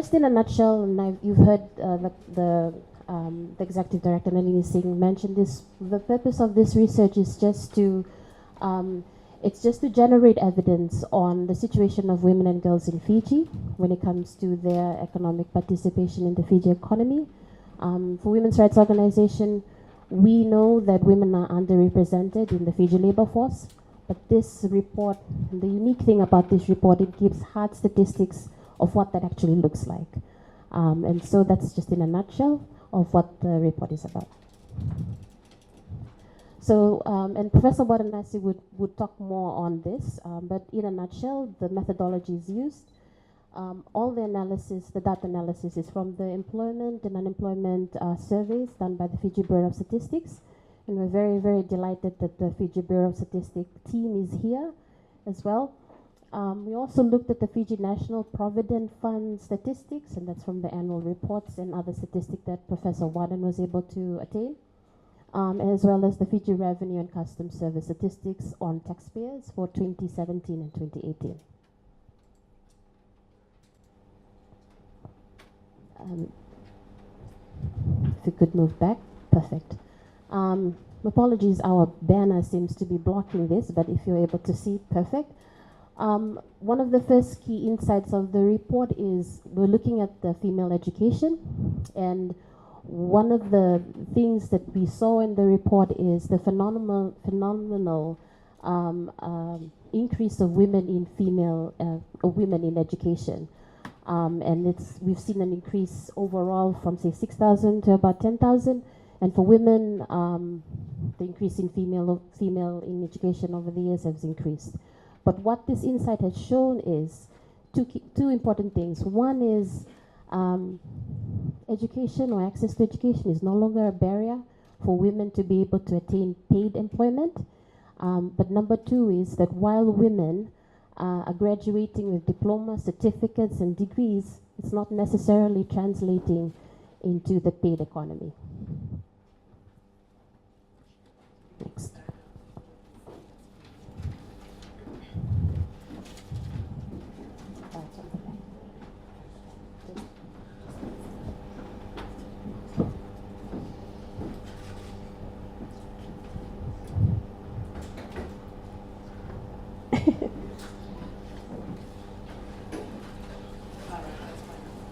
Just in a nutshell, and you've heard the executive director Nalini Singh mention this. The purpose of this research is just to generate evidence on the situation of women and girls in Fiji when it comes to their economic participation in the Fiji economy. For women's rights organization, we know that women are underrepresented in the Fiji labor force, but this report, the unique thing about this report, it gives hard statistics of what that actually looks like. And so that's just in a nutshell of what the report is about. So, and Professor Wadan Narsey would talk more on this, but in a nutshell, the methodology is used. All the analysis, the data analysis is from the employment and unemployment surveys done by the Fiji Bureau of Statistics. And we're very, very delighted that the Fiji Bureau of Statistics team is here as well. We also looked at the Fiji National Provident Fund statistics, and that's from the annual reports and other statistics that Professor Wadan was able to attain, as well as the Fiji Revenue and Customs Service statistics on taxpayers for 2017 and 2018. If you could move back, perfect. Apologies, our banner seems to be blocking this, but if you're able to see, perfect. One of the first key insights of the report is we're looking at the female education, and one of the things that we saw in the report is the phenomenal increase of women in education. And we've seen an increase overall from say 6,000 to about 10,000, and for women, the increase in female in education over the years has increased. But what this insight has shown is two important things. One is education or access to education is no longer a barrier for women to be able to attain paid employment. But number two is that while women are graduating with diplomas, certificates, and degrees, it's not necessarily translating into the paid economy. Next.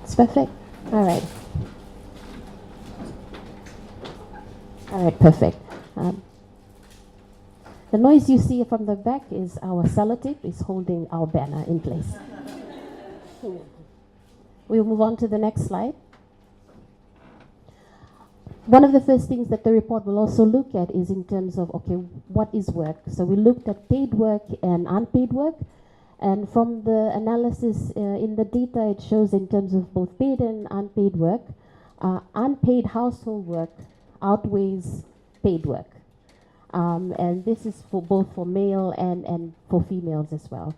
It's perfect. All right. All right, perfect. The noise you see from the back is our sellotape is holding our banner in place. We'll move on to the next slide. One of the first things that the report will also look at is in terms of, okay, what is work? So we looked at paid work and unpaid work. And from the analysis in the data, it shows in terms of both paid and unpaid work, unpaid household work outweighs paid work. And this is for both for male and for females as well.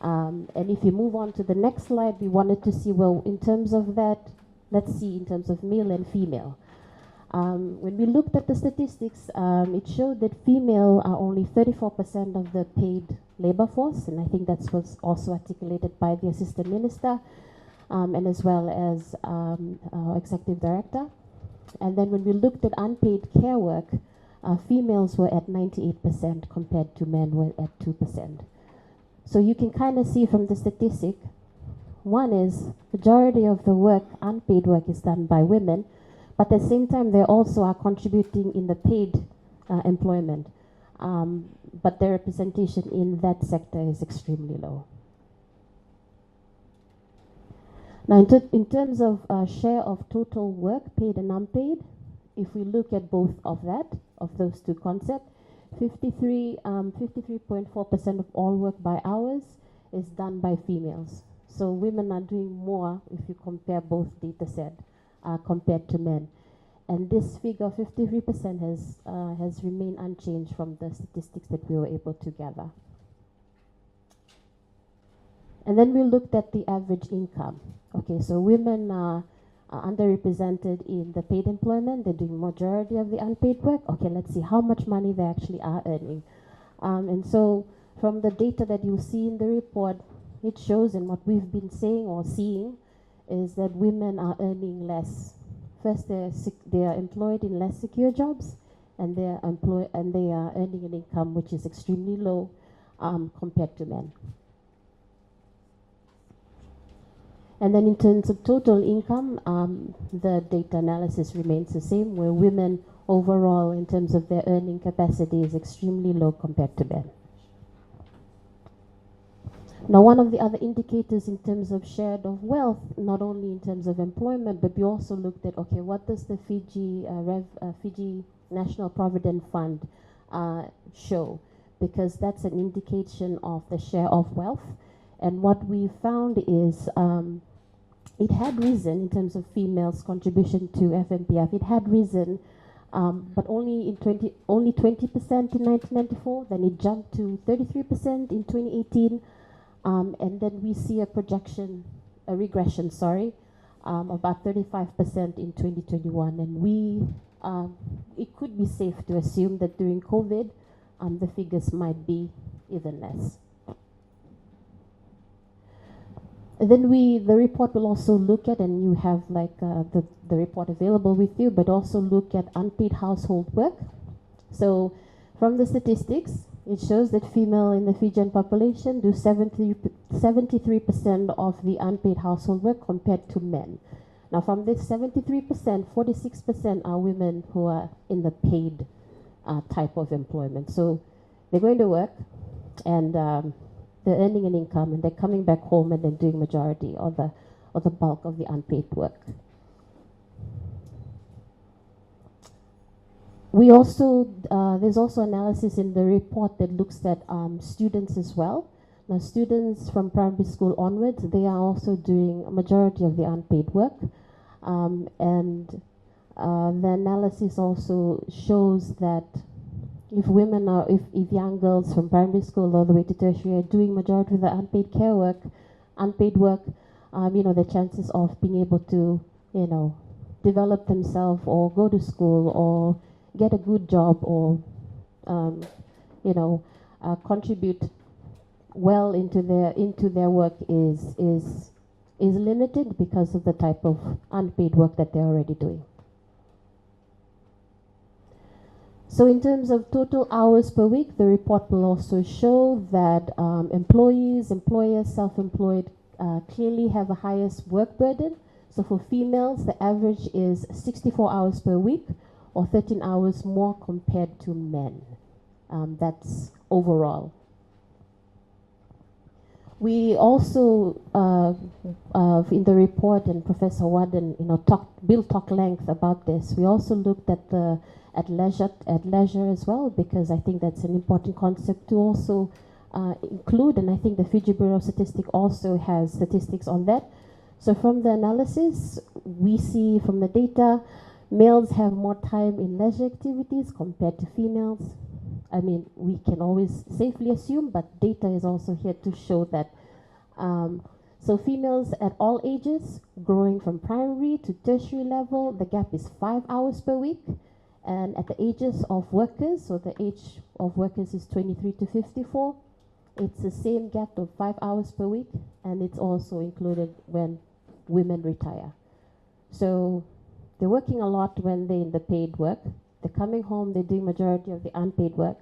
And if you move on to the next slide, we wanted to see, well, in terms of that, let's see in terms of male and female. When we looked at the statistics, it showed that female are only 34% of the paid labor force, and I think that was also articulated by the assistant minister and as well as our executive director. And then when we looked at unpaid care work, females were at 98% compared to men were at 2%. So you can kind of see from the statistic, one is majority of the work, unpaid work, is done by women, but at the same time they also are contributing in the paid employment. But their representation in that sector is extremely low. Now, in terms of share of total work, paid and unpaid, if we look at both of those two concepts, 53.4% of all work by hours is done by females. So women are doing more if you compare both data sets compared to men. And this figure, 53%, has remained unchanged from the statistics that we were able to gather. And then we looked at the average income. Okay, so women are underrepresented in the paid employment. They're doing majority of the unpaid work. Okay, let's see how much money they actually are earning. And so from the data that you see in the report, it shows, and what we've been saying or seeing, is that women are earning less. First, they are employed in less secure jobs, and they are earning an income which is extremely low compared to men. And then in terms of total income, the data analysis remains the same, where women overall, in terms of their earning capacity, is extremely low compared to men. Now, one of the other indicators in terms of share of wealth, not only in terms of employment, but we also looked at, okay, what does the Fiji National Provident Fund show? Because that's an indication of the share of wealth. And what we found is it had risen in terms of females' contribution to FMPF. It had risen, but only 20% in 1994. Then it jumped to 33% in 2018. And then we see a regression, about 35% in 2021. And it could be safe to assume that during COVID, the figures might be even less. And then the report will also look at, and you have the report available with you, but also look at unpaid household work. So from the statistics, it shows that female in the Fijian population do 73% of the unpaid household work compared to men. Now from this 73%, 46% are women who are in the paid type of employment. So they're going to work, and they're earning an income, and they're coming back home, and they're doing majority or the bulk of the unpaid work. We also, there's also analysis in the report that looks at students as well. Now, students from primary school onwards, they are also doing a majority of the unpaid work. The analysis also shows that if young girls from primary school all the way to tertiary are doing majority of the unpaid work, the chances of being able to, develop themselves or go to school or get a good job or, contribute well into their work is limited because of the type of unpaid work that they're already doing. So in terms of total hours per week, the report will also show that employers, self-employed clearly have the highest work burden. So for females, the average is 64 hours per week, or 13 hours more compared to men. That's overall. We also, in the report, and Professor Wadan, talked length about this. We also looked at leisure as well, because I think that's an important concept to also include, and I think the Fiji Bureau of Statistics also has statistics on that. So from the analysis, we see from the data, males have more time in leisure activities compared to females. I mean, we can always safely assume, but data is also here to show that. So females at all ages, growing from primary to tertiary level, the gap is 5 hours per week. And at the ages of workers, so the age of workers is 23 to 54, it's the same gap of 5 hours per week, and it's also included when women retire. So they're working a lot when they're in the paid work. They're coming home, they're doing majority of the unpaid work.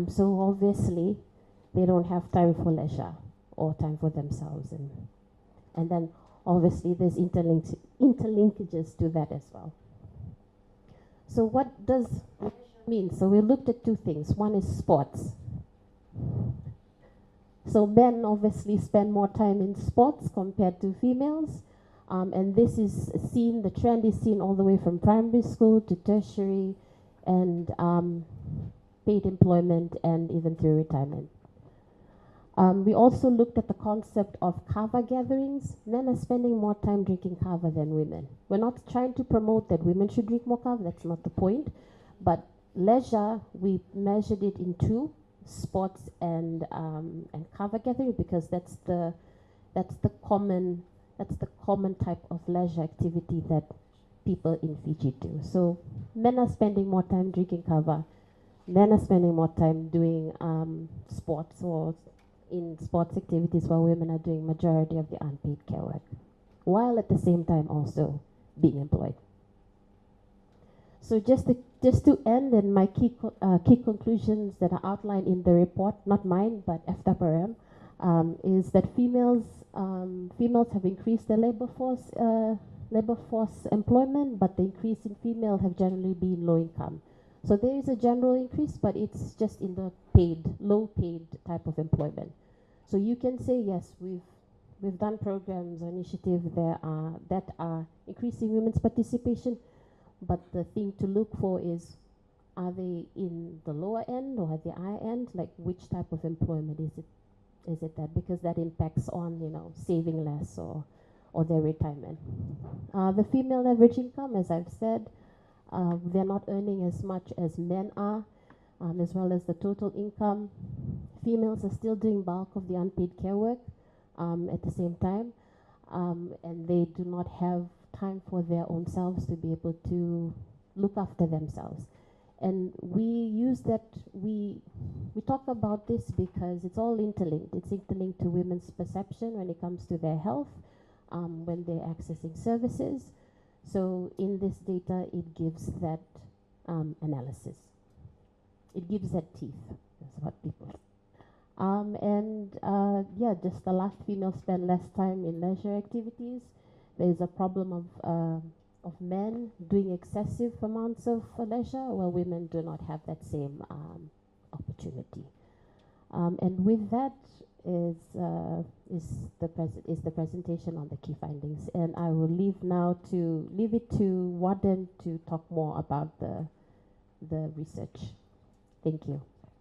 So obviously, they don't have time for leisure or time for themselves. And then obviously there's interlinkages to that as well. So what does leisure mean? So we looked at two things. One is sports. So men obviously spend more time in sports compared to females. And this is seen, the trend is seen all the way from primary school to tertiary and paid employment and even through retirement. We also looked at the concept of kava gatherings. Men are spending more time drinking kava than women. We're not trying to promote that women should drink more kava, that's not the point. But leisure, we measured it in two, sports and kava gathering, because that's the common type of leisure activity that people in Fiji do. So men are spending more time drinking kava. Men are spending more time doing sports or in sports activities, while women are doing majority of the unpaid care work. while at the same time also being employed. So just to end, and my key conclusions that are outlined in the report, not mine, but FWRM, is that females have increased their labor force employment, but the increase in female have generally been low income. So there is a general increase, but it's just in the low paid type of employment. So you can say, yes, we've done programs or initiatives that are increasing women's participation, but the thing to look for is, are they in the lower end or at the higher end? Like, which type of employment is it? Is it that? Because that impacts on, saving less or their retirement. The female average income, as I've said, they're not earning as much as men are, as well as the total income. Females are still doing bulk of the unpaid care work at the same time, and they do not have time for their own selves to be able to look after themselves. And we use that, we talk about this because it's all interlinked. It's interlinked to women's perception when it comes to their health, when they're accessing services. So in this data, it gives that analysis. It gives that teeth, that's what people yeah, just the last female spend less time in leisure activities. There's a problem of men doing excessive amounts of leisure, while women do not have that same opportunity. And with that is the presentation on the key findings. And I will leave it to Wadan to talk more about the research. Thank you.